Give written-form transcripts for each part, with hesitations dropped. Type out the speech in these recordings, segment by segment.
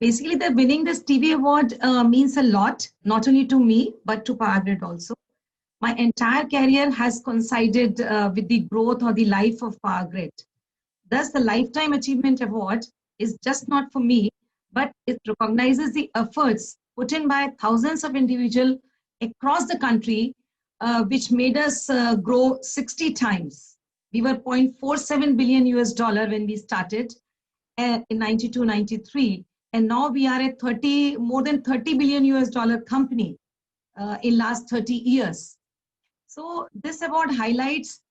Basically, the winning this TV award means a lot, not only to me, but to Power Grid also. My entire career has coincided with the growth or the life of Power Grid. Thus, the Lifetime Achievement Award is just not for me, but it recognizes the efforts put in by thousands of individuals across the country, which made us grow 60 times. We were 0.47 billion US dollar when we started in 92, 93. And now we are a more than 30 billion US dollar company in last 30 years. So this award highlights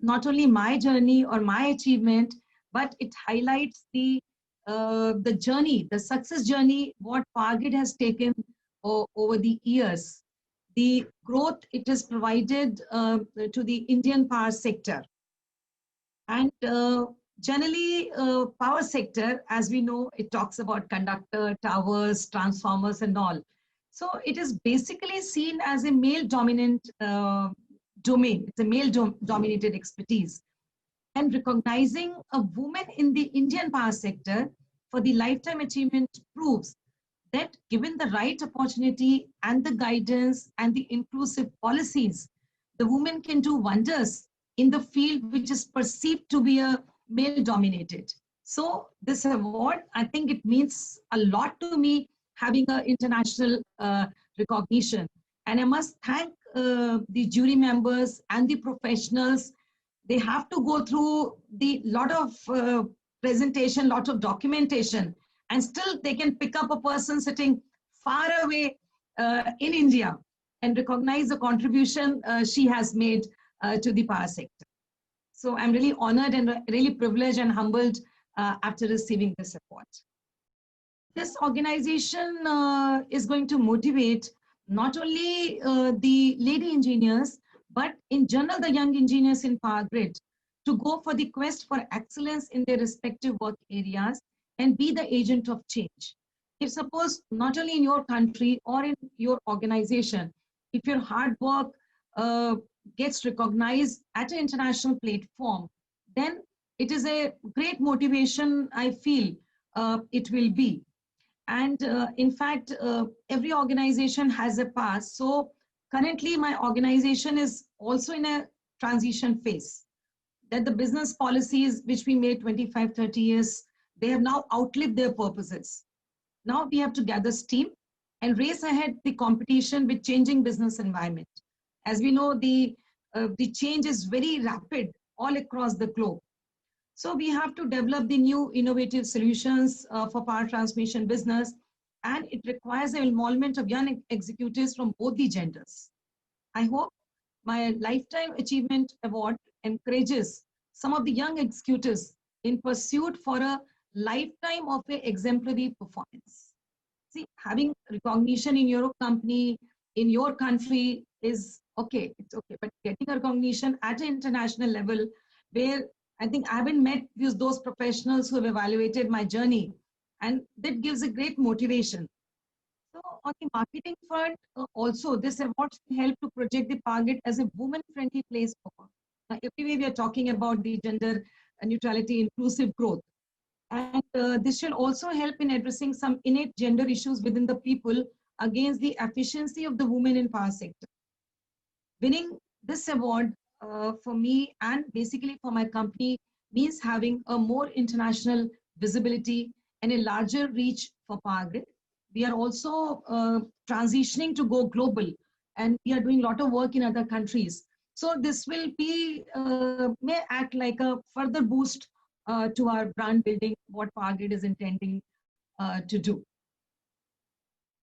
not only my journey or my achievement, but it highlights the journey, the success journey, what Power Grid has taken over the years, the growth it has provided to the Indian power sector. And generally, power sector, as we know, it talks about conductor, towers, transformers, and all. So it is basically seen as a male-dominant domain. It's a male-dominated expertise. And recognizing a woman in the Indian power sector for the lifetime achievement proves that given the right opportunity and the guidance and the inclusive policies, the woman can do wonders in the field which is perceived to be a male-dominated. So this award, I think it means a lot to me, having an international recognition. And I must thank the jury members and the professionals. They have to go through the lot of presentation, lot of documentation, and still they can pick up a person sitting far away in India and recognize the contribution she has made to the power sector. So I'm really honored and really privileged and humbled after receiving this award. This organization is going to motivate not only the lady engineers, but in general, the young engineers in Power Grid to go for the quest for excellence in their respective work areas and be the agent of change. If suppose not only in your country or in your organization, if your hard work gets recognized at an international platform, then it is a great motivation, I feel it will be. And in fact, every organization has a past. So currently my organization is also in a transition phase, that the business policies which we made 25, 30 years, they have now outlived their purposes. Now we have to gather steam and race ahead the competition with changing business environment. As we know, the change is very rapid all across the globe. So we have to develop the new innovative solutions for power transmission business, and it requires the involvement of young executives from both the genders. I hope my Lifetime Achievement Award encourages some of the young executives in pursuit for a lifetime of an exemplary performance. See, having recognition in your company, in your country is okay, it's okay, but getting a recognition at an international level where I think I haven't met those professionals who have evaluated my journey, and that gives a great motivation. So on the marketing front, also this award should help to project the Power Grid as a woman-friendly place for work. Now, every way we are talking about the gender neutrality, inclusive growth. And this should also help in addressing some innate gender issues within the people against the efficiency of the women in power sector. Winning this award for me and basically for my company means having a more international visibility and a larger reach for Power Grid. We are also transitioning to go global, and we are doing a lot of work in other countries. So this will be, may act like a further boost to our brand building, what Power Grid is intending to do.